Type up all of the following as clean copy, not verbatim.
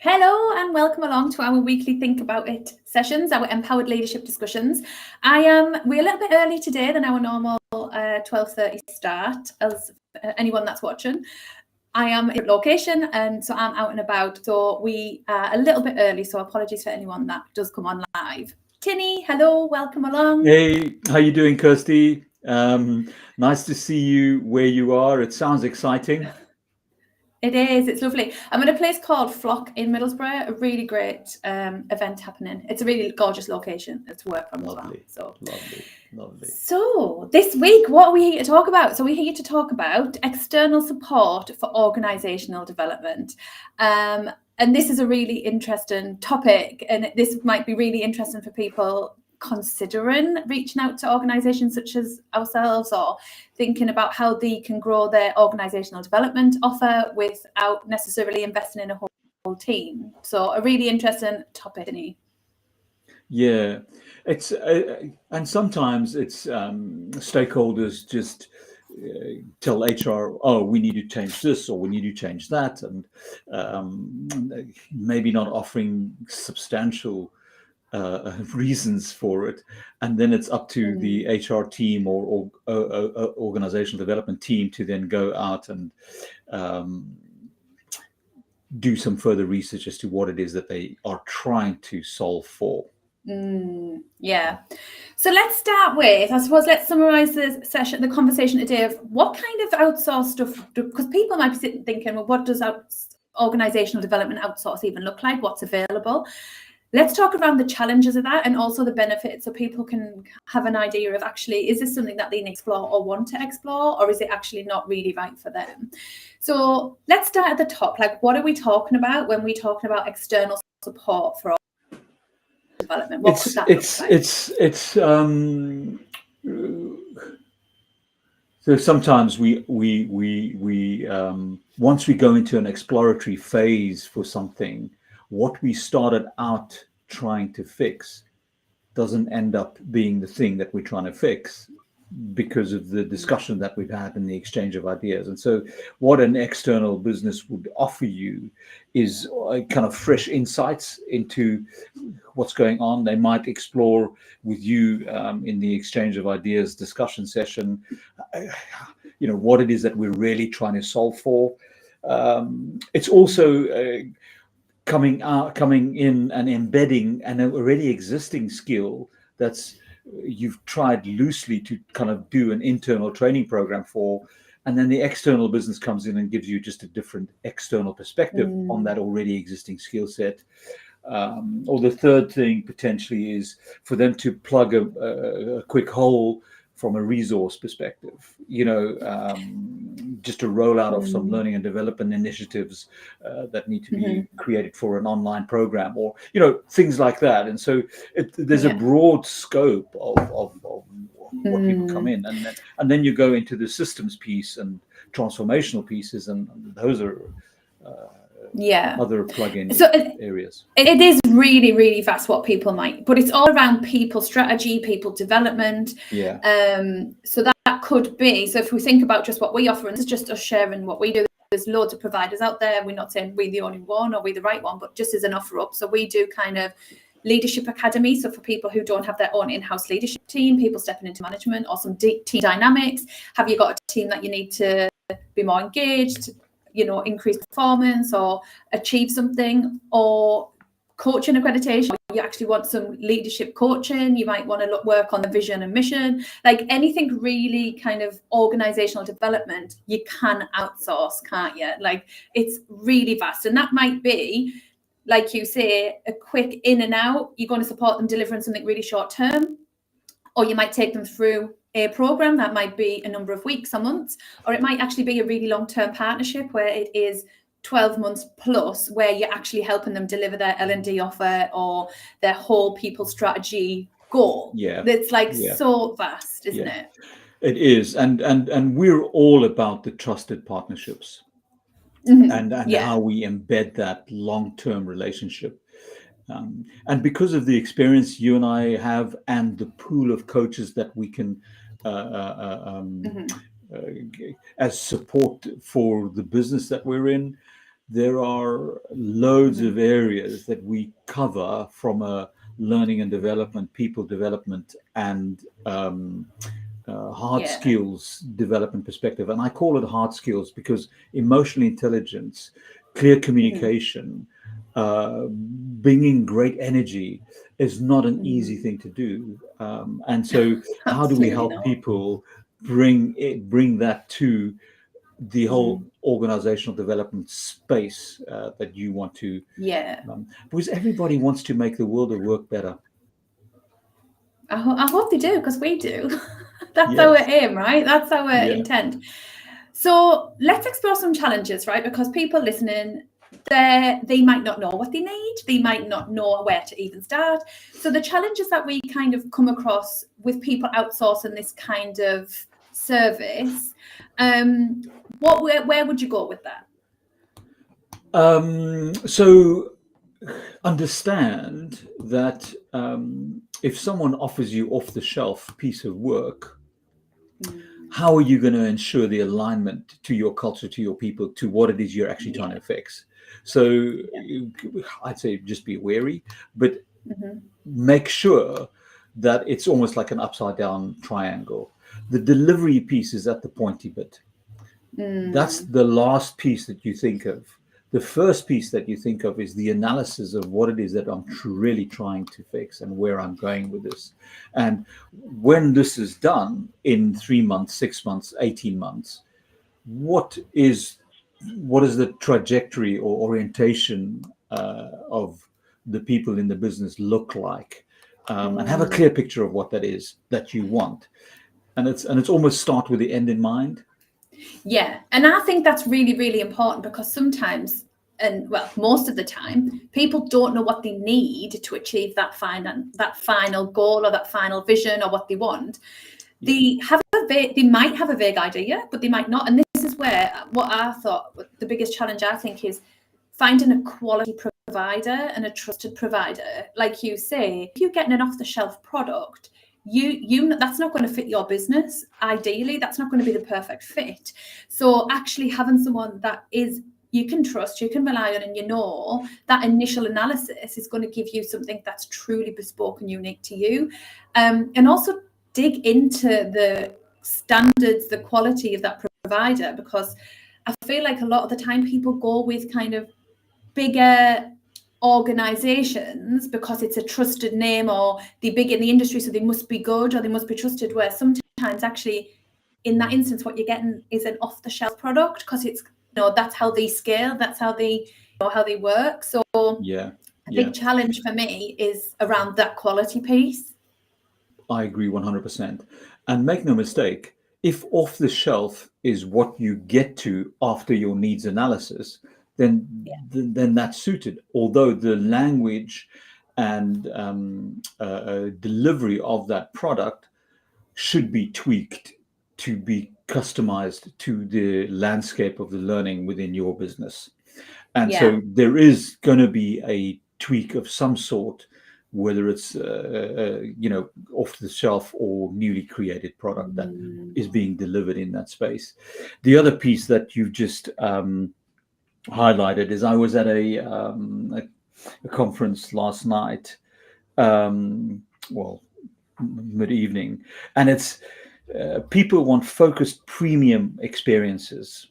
Hello and welcome along to our weekly Think About It sessions, our empowered leadership discussions. We're a little bit early today than our normal 12:30 start, as anyone that's watching. I am in location and so I'm out and about, so we are a little bit early, so apologies for anyone that does come on live. Tienie, hello, welcome along. Hey, how you doing, Kirsty? Nice to see you where you are. It sounds exciting. It is. It's lovely. I'm in a place called Flock in Middlesbrough. A really great event happening. It's a really gorgeous location to work from Lovely, as well. So lovely. So this week, what are we here to talk about? So we're here to talk about external support for organisational development. And this is a really interesting topic, and this might be really interesting for people considering reaching out to organisations such as ourselves, or thinking about how they can grow their organisational development offer without necessarily investing in a whole team. So a really interesting topic, isn't it? Yeah, it's and sometimes it's stakeholders just tell HR, oh, we need to change this or we need to change that, and maybe not offering substantial reasons for it, and then it's up to the HR team or organizational development team to then go out and do some further research as to what it is that they are trying to solve for. Yeah. So let's start with, I suppose, let's summarize the conversation today of what kind of outsource stuff, because people might be sitting thinking, well, what does organizational development outsource even look like? What's available? Let's talk around the challenges of that and also the benefits, so people can have an idea of, actually, is this something that they can explore or want to explore, or is it actually not really right for them? So let's start at the top. Like, what are we talking about when we're talking about external support for development? What could that look like? So sometimes we once we go into an exploratory phase for something, what we started out trying to fix doesn't end up being the thing that we're trying to fix, because of the discussion that we've had and the exchange of ideas. And so what an external business would offer you is kind of fresh insights into what's going on. They might explore with you in the exchange of ideas discussion session, what it is that we're really trying to solve for. It's also coming in and embedding an already existing skill that's you've tried loosely to kind of do an internal training program for, and then the external business comes in and gives you just a different external perspective on that already existing skill set. Or the third thing potentially is for them to plug a quick hole from a resource perspective, just a rollout of some learning and development initiatives that need to be created for an online program, or things like that. And so there's a broad scope of what people come in, and then you go into the systems piece and transformational pieces, and those are other plug-in areas. It is really, really vast what people might, but it's all around people strategy, people development. So that could be, so if we think about just what we offer, and this is just us sharing what we do, there's loads of providers out there. We're not saying we're the only one or we're the right one, but just as an offer up. So we do kind of leadership academy. So for people who don't have their own in-house leadership team, people stepping into management, or some team dynamics. Have you got a team that you need to be more engaged, increase performance or achieve something, or coaching accreditation? You actually want some leadership coaching. You might want to work on the vision and mission, like anything really kind of organizational development, you can outsource, can't you? Like, it's really vast. And that might be, like you say, a quick in and out. You're going to support them delivering something really short term, or you might take them through a program that might be a number of weeks or months, or it might actually be a really long-term partnership where it is 12 months plus, where you're actually helping them deliver their L&D offer or their whole people strategy goal. It's like so vast, isn't it? It is, and we're all about the trusted partnerships and how we embed that long-term relationship. And because of the experience you and I have and the pool of coaches that we can as support for the business that we're in, there are loads of areas that we cover from a learning and development, people development, and hard skills development perspective. And I call it hard skills because emotional intelligence, clear communication, bringing great energy is not an easy thing to do. And so how do we help people bring that to the whole organizational development space that you want to, because everybody wants to make the world of work better. I hope they do, because we do. That's our aim, right? That's our intent. So let's explore some challenges, right? Because people listening, they might not know what they need. They might not know where to even start. So the challenges that we kind of come across with people outsourcing this kind of service, where would you go with that? So understand that if someone offers you off-the-shelf piece of work, how are you going to ensure the alignment to your culture, to your people, to what it is you're actually trying to fix? So I'd say just be wary, but make sure that it's almost like an upside down triangle. The delivery piece is at the pointy bit. That's the last piece that you think of. The first piece that you think of is the analysis of what it is that I'm really trying to fix and where I'm going with this. And when this is done in 3 months, 6 months, 18 months, what is the trajectory or orientation of the people in the business look like? And have a clear picture of what that is that you want. And it's almost start with the end in mind. Yeah, and I think that's really, really important, because sometimes, and well, most of the time, people don't know what they need to achieve that final goal or that final vision or what they want. They might have a vague idea, but they might not. And this is where what I thought the biggest challenge, I think, is finding a quality provider and a trusted provider. Like you say, if you're getting an off-the-shelf product, you that's not going to fit your business. Ideally, that's not going to be the perfect fit. So actually having someone that is you can trust, you can rely on, and you know that initial analysis is going to give you something that's truly bespoke and unique to you. And also dig into the standards, the quality of that provider, because I feel like a lot of the time people go with kind of bigger organizations because it's a trusted name, or they're big in the industry, so they must be good or they must be trusted, where sometimes actually in that instance what you're getting is an off-the-shelf product, because it's that's how they scale, that's how they work. So a big challenge for me is around that quality piece. I agree 100%. And make no mistake, if off the shelf is what you get to after your needs analysis, then that's suited. Although the language and delivery of that product should be tweaked to be customized to the landscape of the learning within your business. And so there is going to be a tweak of some sort, whether it's off the shelf or newly created product that is being delivered in that space. The other piece that you've just highlighted is I was at a conference last night, mid-evening, and it's people want focused premium experiences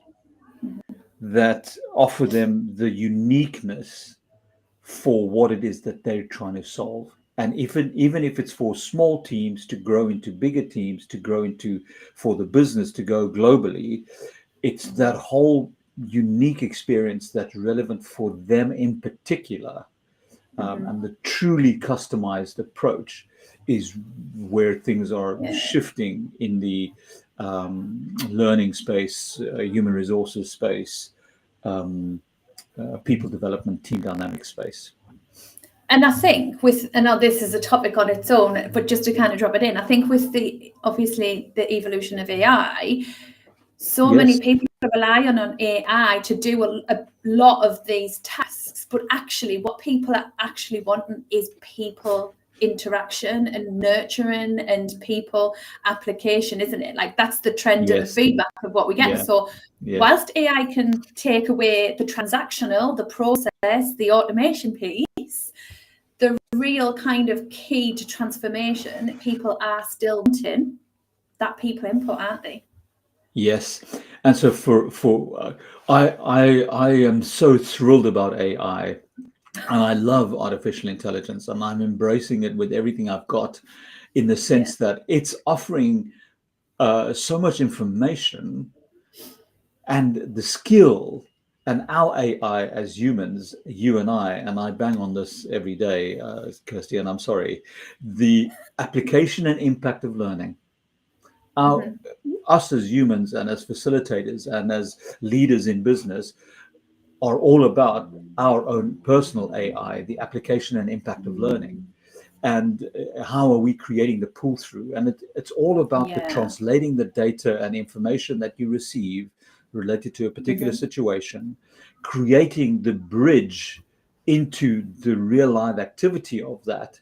that offer them the uniqueness for what it is that they're trying to solve. And even if it's for small teams to grow into bigger teams, to grow into, for the business to go globally, it's that whole unique experience that's relevant for them in particular. And the truly customized approach is where things are shifting in the learning space, human resources space, people development, team dynamic space. And I think I know this is a topic on its own, but just to kind of drop it in, I think with obviously the evolution of AI, many people rely on AI to do a lot of these tasks, but actually what people are actually wanting is people interaction and nurturing and people application, isn't it? Like that's the trend and the feedback of what we get. So whilst AI can take away the transactional, the process, the automation piece, the real kind of key to transformation, people are still wanting that people input, aren't they? Yes, and so I am so thrilled about AI, and I love artificial intelligence, and I'm embracing it with everything I've got, in the sense that it's offering so much information, and the skill, and our AI as humans, you and I bang on this every day, Kirsty, and I'm sorry, the application and impact of learning. Us as humans and as facilitators and as leaders in business are all about our own personal AI, the application and impact of learning. And how are we creating the pull through? And it's all about the translating the data and information that you receive related to a particular situation, creating the bridge into the real life activity of that,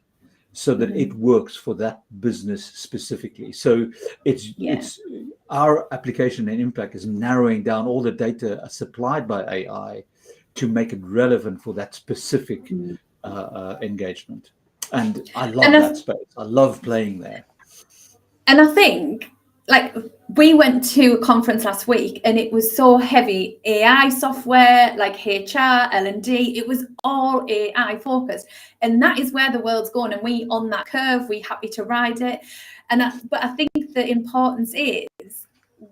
so that it works for that business specifically. So it's our application and impact is narrowing down all the data supplied by AI to make it relevant for that specific engagement. And I love that space. I love playing there. And I think, like, we went to a conference last week and it was so heavy AI software, like HR, L&D, it was all AI focused. And that is where the world's going. And we on that curve, we happy to ride it. But I think the importance is,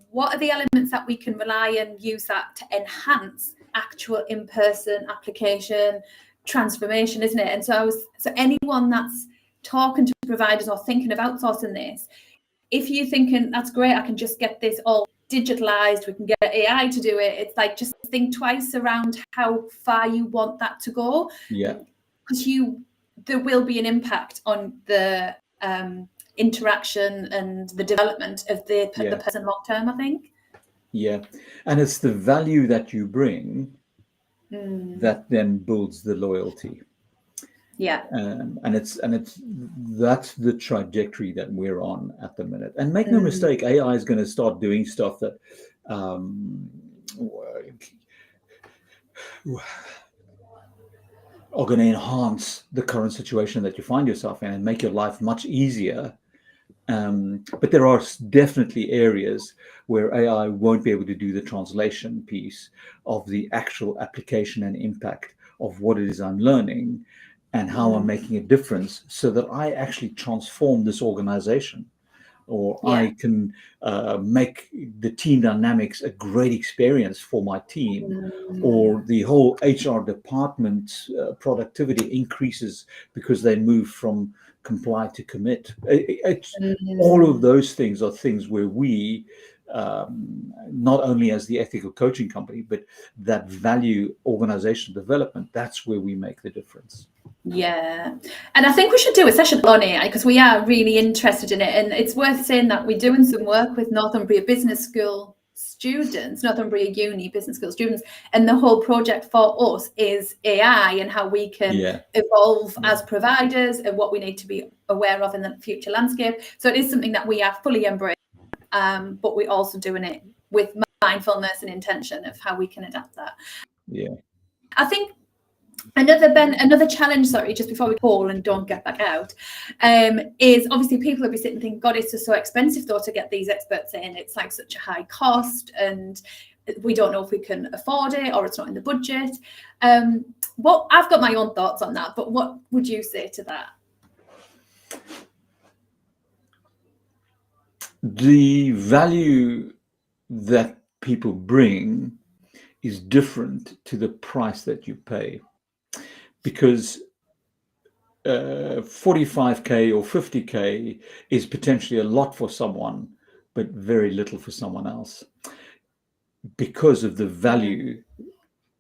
what are the elements that we can rely and use that to enhance actual in-person application transformation, isn't it? And so anyone that's talking to providers or thinking of outsourcing this, if you're thinking that's great, I can just get this all digitalized, we can get AI to do it, it's like, just think twice around how far you want that to go. Because there will be an impact on the interaction and the development of the person long term, I think. And it's the value that you bring that then builds the loyalty. And that's the trajectory that we're on at the minute. And make no mistake, AI is going to start doing stuff that are going to enhance the current situation that you find yourself in and make your life much easier. But there are definitely areas where AI won't be able to do the translation piece of the actual application and impact of what it is I'm learning and how I'm making a difference, so that I actually transform this organization, or I can make the team dynamics a great experience for my team, or the whole HR department productivity increases because they move from comply to commit. All of those things are things where we, not only as the ethical coaching company, but that value organizational development, that's where we make the difference. And I think we should do a session on AI, because we are really interested in it. And it's worth saying that we're doing some work with Northumbria Business School students, Northumbria Uni Business School students, and the whole project for us is AI and how we can evolve as providers and what we need to be aware of in the future landscape. So it is something that we are fully embracing, but we're also doing it with mindfulness and intention of how we can adapt that. I think another challenge, sorry, just before we call and don't get back out, is obviously people will be sitting thinking, God, it's just so expensive though to get these experts in. It's like such a high cost and we don't know if we can afford it, or it's not in the budget. I've got my own thoughts on that, but what would you say to that? The value that people bring is different to the price that you pay, because 45k or 50k is potentially a lot for someone, but very little for someone else, because of the value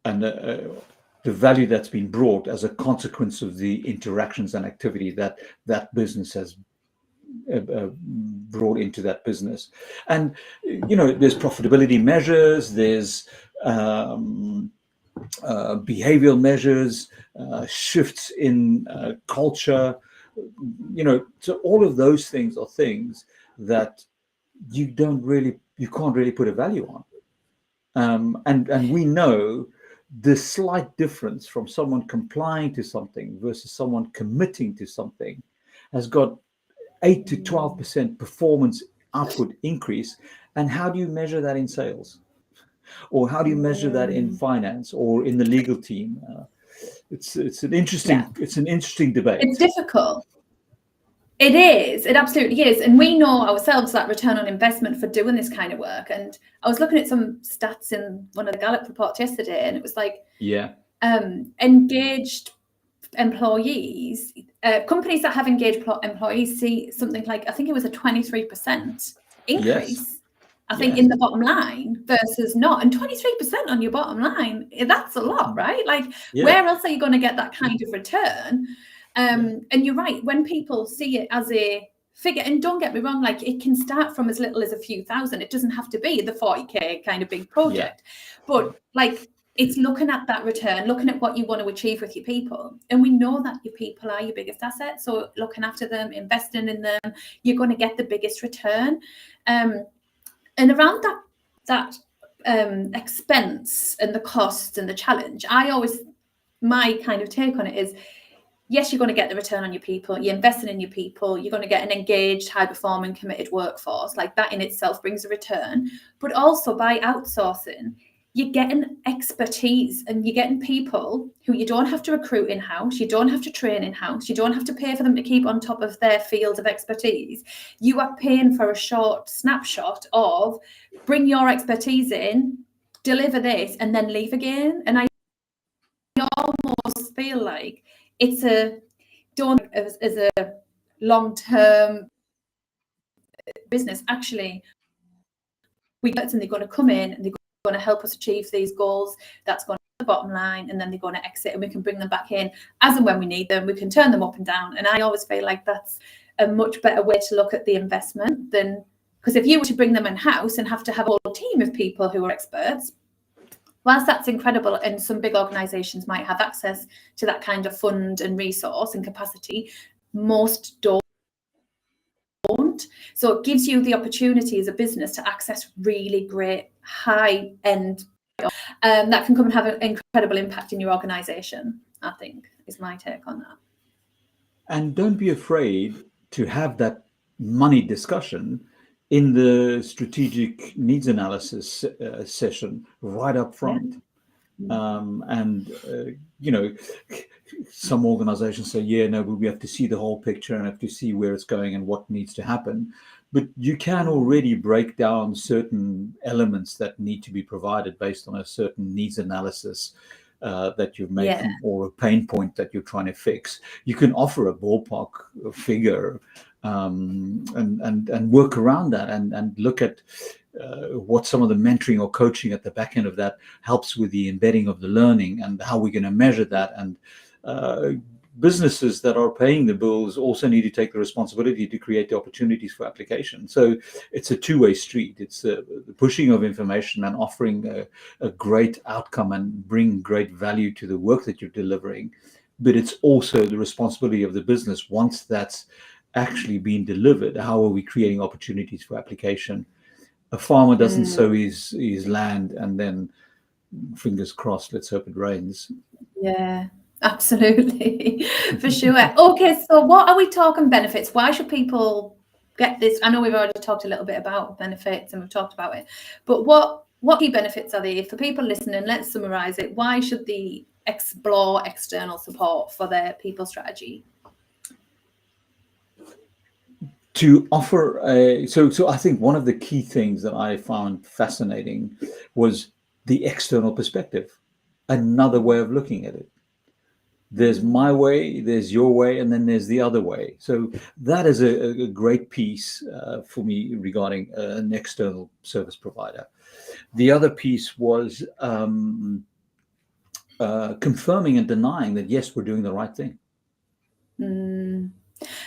and the value that's been brought as a consequence of the interactions and activity that that business has brought into that business. And there's profitability measures, there's behavioral measures, shifts in culture, So all of those things are things that you can't really put a value on. And we know the slight difference from someone complying to something versus someone committing to something has got 8 to 12% performance output increase. And how do you measure that in sales? Or how do you measure that in finance or in the legal team? It's an interesting debate. It's difficult. It is. It absolutely is. And we know ourselves that return on investment for doing this kind of work. And I was looking at some stats in one of the Gallup reports yesterday, and it was like, engaged employees, companies that have engaged employees see something like, I think it was a 23% increase, I think, in the bottom line versus not. And 23% on your bottom line, that's a lot, right? Like, where else are you going to get that kind of return? And you're right, when people see it as a figure, and don't get me wrong, like, it can start from as little as a few thousand. It doesn't have to be the 40K kind of big project. But like, it's looking at that return, looking at what you want to achieve with your people. And we know that your people are your biggest asset. So looking after them, investing in them, you're going to get the biggest return. And around that expense and the cost and the challenge, my kind of take on it is, yes, you're going to get the return on your people. You're investing in your people. You're going to get an engaged, high-performing, committed workforce. Like, that in itself brings a return. But also, by outsourcing, you're getting expertise, and you're getting people who you don't have to recruit in-house. You don't have to train in-house. You don't have to pay for them to keep on top of their field of expertise. You are paying for a short snapshot of, bring your expertise in, deliver this, and then leave again. And I almost feel like it's as a long-term business. Actually, and they're going to come in and they're going to help us achieve these goals. That's going to be the bottom line, and then they're going to exit, and we can bring them back in as and when we need them. We can turn them up and down. And I always feel like that's a much better way to look at the investment than, because if you were to bring them in-house and have to have a whole team of people who are experts, whilst that's incredible, and some big organisations might have access to that kind of fund and resource and capacity, most don't. So it gives you the opportunity as a business to access really great high-end that can come and have an incredible impact in your organisation, I think, is my take on that. And don't be afraid to have that money discussion in the strategic needs analysis session right up front. Some organizations say, but we have to see the whole picture and have to see where it's going and what needs to happen. But you can already break down certain elements that need to be provided based on a certain needs analysis that you're making, or a pain point that you're trying to fix. You can offer a ballpark figure and work around that and look at what some of the mentoring or coaching at the back end of that helps with the embedding of the learning, and how we're going to measure that. And businesses that are paying the bills also need to take the responsibility to create the opportunities for application. So it's a two-way street. It's the pushing of information and offering a great outcome and bring great value to the work that you're delivering. But it's also the responsibility of the business, once that's actually been delivered, how are we creating opportunities for application? A farmer doesn't sow his land and then, fingers crossed, let's hope it rains. Yeah, absolutely. For sure. Okay, so what are we talking benefits? Why should people get this? I know we've already talked a little bit about benefits and we've talked about it, but what key benefits are there for people listening? Let's summarize it. Why should they explore external support for their people strategy? To offer so I think one of the key things that I found fascinating was the external perspective, another way of looking at it. There's my way, there's your way, and then there's the other way. So that is a great piece for me regarding an external service provider. The other piece was confirming and denying that, yes, we're doing the right thing.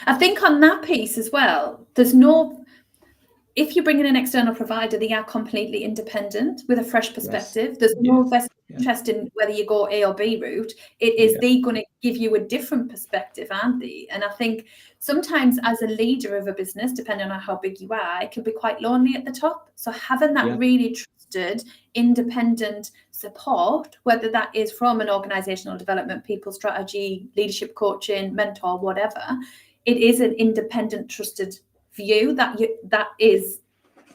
I think on that piece as well, if you bring in an external provider, they are completely independent with a fresh perspective. There's no vested interest in whether you go A or B route. It is they're going to give you a different perspective, aren't they? And I think sometimes as a leader of a business, depending on how big you are, it can be quite lonely at the top. So having that really trusted, independent support, whether that is from an organisational development, people strategy, leadership coaching, mentor, whatever, it is an independent, trusted view that is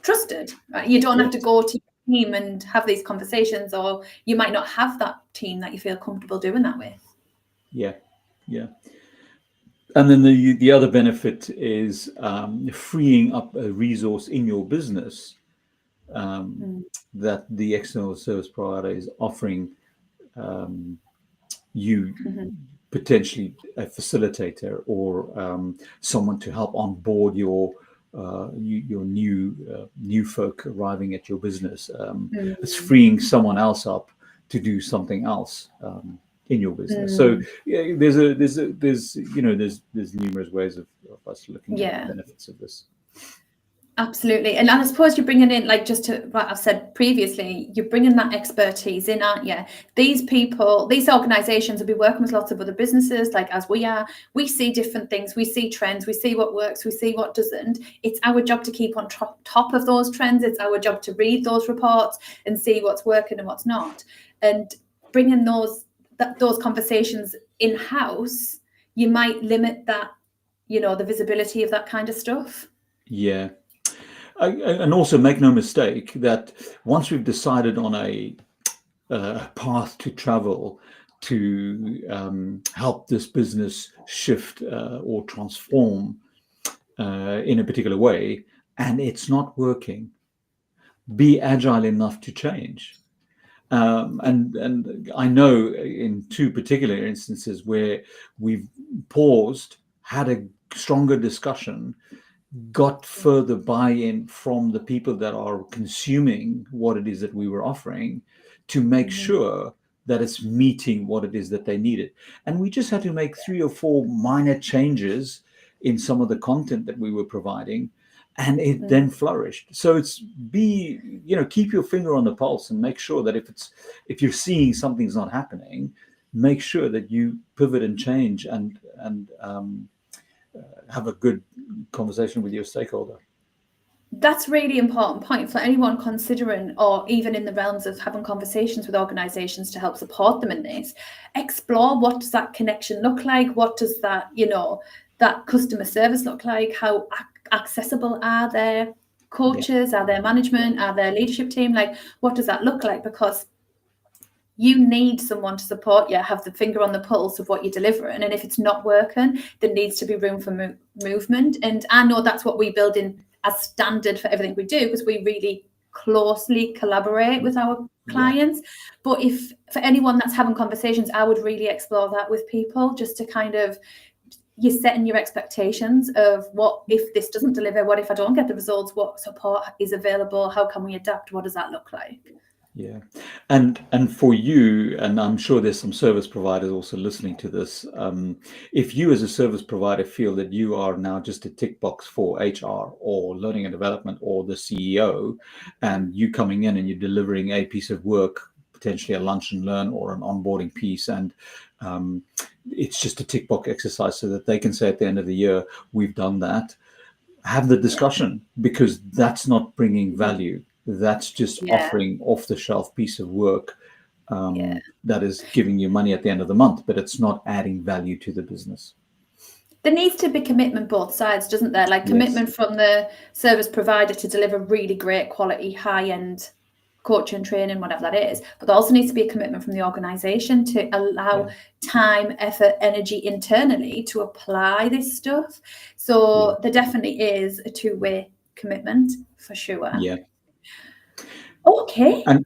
trusted. Right? You don't have to go to team and have these conversations, or you might not have that team that you feel comfortable doing that with. And then the other benefit is freeing up a resource in your business that the external service provider is offering you potentially a facilitator or someone to help onboard your new folk arriving at your business. It's freeing someone else up to do something else in your business. So there's numerous ways of us looking at the benefits of this. Absolutely. And I suppose you're bringing in, like, just to what I've said previously, you're bringing that expertise in, aren't you? These people, these organisations will be working with lots of other businesses, like as we are. We see different things. We see trends. We see what works. We see what doesn't. It's our job to keep on top of those trends. It's our job to read those reports and see what's working and what's not. And bringing those conversations in-house, you might limit that, the visibility of that kind of stuff. Yeah. And also make no mistake that once we've decided on a path to travel to help this business shift or transform in a particular way, and it's not working, be agile enough to change. And I know in two particular instances where we've paused, had a stronger discussion, got further buy-in from the people that are consuming what it is that we were offering to make sure that it's meeting what it is that they needed. And we just had to make 3 or 4 minor changes in some of the content that we were providing, and it then flourished. So it's keep your finger on the pulse and make sure that if you're seeing something's not happening, make sure that you pivot and change and have a good conversation with your stakeholder. That's really important point for anyone considering, or even in the realms of having conversations with organisations to help support them in this. Explore, what does that connection look like? What does that, that customer service look like? How accessible are their coaches? Are their management? Are their leadership team? Like, what does that look like? Because you need someone to support you, have the finger on the pulse of what you're delivering. And if it's not working, there needs to be room for movement. And I know that's what we build in as standard for everything we do, because we really closely collaborate with our clients. But if for anyone that's having conversations, I would really explore that with people, just to kind of, you're setting your expectations of what if this doesn't deliver, what if I don't get the results, what support is available, how can we adapt, what does that look like? Yeah. And for you, and I'm sure there's some service providers also listening to this, if you as a service provider feel that you are now just a tick box for HR or learning and development or the CEO, and you coming in and you're delivering a piece of work, potentially a lunch and learn or an onboarding piece, and it's just a tick box exercise so that they can say at the end of the year, we've done that, have the discussion, because that's not bringing value. That's just offering off-the-shelf piece of work that is giving you money at the end of the month, but it's not adding value to the business. There needs to be commitment both sides, doesn't there? Like commitment from the service provider to deliver really great quality, high-end coaching, training, whatever that is. But there also needs to be a commitment from the organisation to allow time, effort, energy internally to apply this stuff. So there definitely is a two-way commitment for sure. Yeah. Okay. And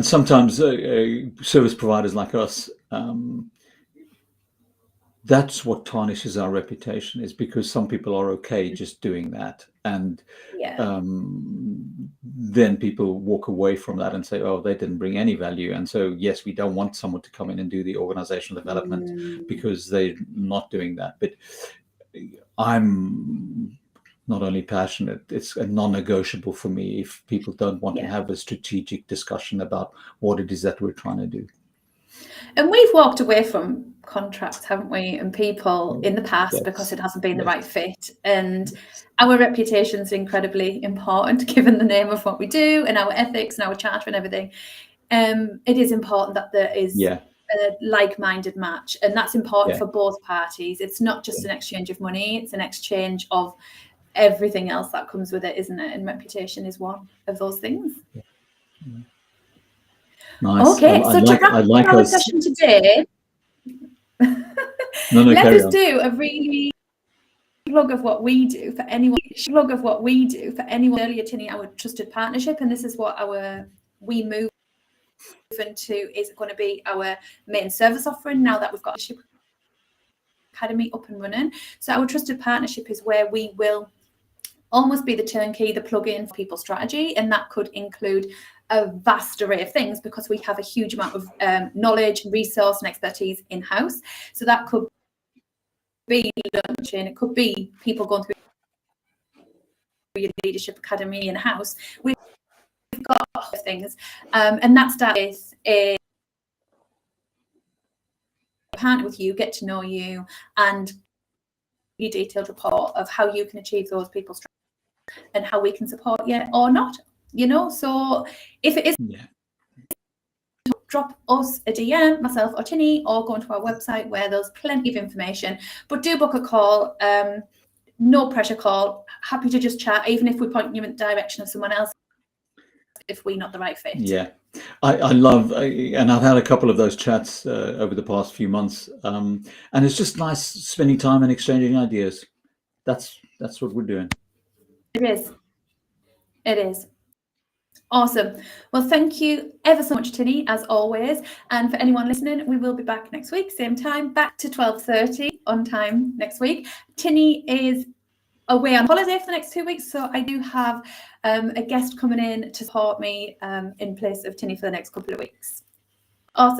sometimes service providers like us, that's what tarnishes our reputation, is because some people are okay just doing that, and then people walk away from that and say, oh, they didn't bring any value. And so yes, we don't want someone to come in and do the organizational development because they're not doing that. But I'm not only passionate, it's a non-negotiable for me if people don't want to have a strategic discussion about what it is that we're trying to do. And we've walked away from contracts, haven't we, and people in the past because it hasn't been the right fit. And our reputation is incredibly important, given the name of what we do and our ethics and our charter and everything. It is important that there is a like-minded match, and that's important for both parties. It's not just an exchange of money, it's an exchange of everything else that comes with it, isn't it? And reputation is one of those things. Nice. Okay, so to wrap up our session today, let us do a really plug of what we do for anyone. Earlier, Tienie, our trusted partnership, and this is what we move into is going to be our main service offering now that we've got a academy up and running. So our trusted partnership is where we will almost be the turnkey, the plug-in for people's strategy, and that could include a vast array of things because we have a huge amount of knowledge, resource and expertise in-house. So that could be launching, it could be people going through your leadership academy in-house. We've got things, and that starts a partner with you, get to know you, and your detailed report of how you can achieve those people's strategies and how we can support you or not. So if it is, drop us a DM, myself or Tienie, or go onto our website where there's plenty of information. But do book a call, no pressure call. Happy to just chat, even if we point you in the direction of someone else if we're not the right fit. Yeah, I love, and I've had a couple of those chats over the past few months, and it's just nice spending time and exchanging ideas. That's what we're doing. It is. Awesome. Well, thank you ever so much, Tienie, as always. And for anyone listening, we will be back next week, same time, back to 12:30 on time next week. Tienie is away on holiday for the next 2 weeks, so I do have a guest coming in to support me in place of Tienie for the next couple of weeks. Awesome.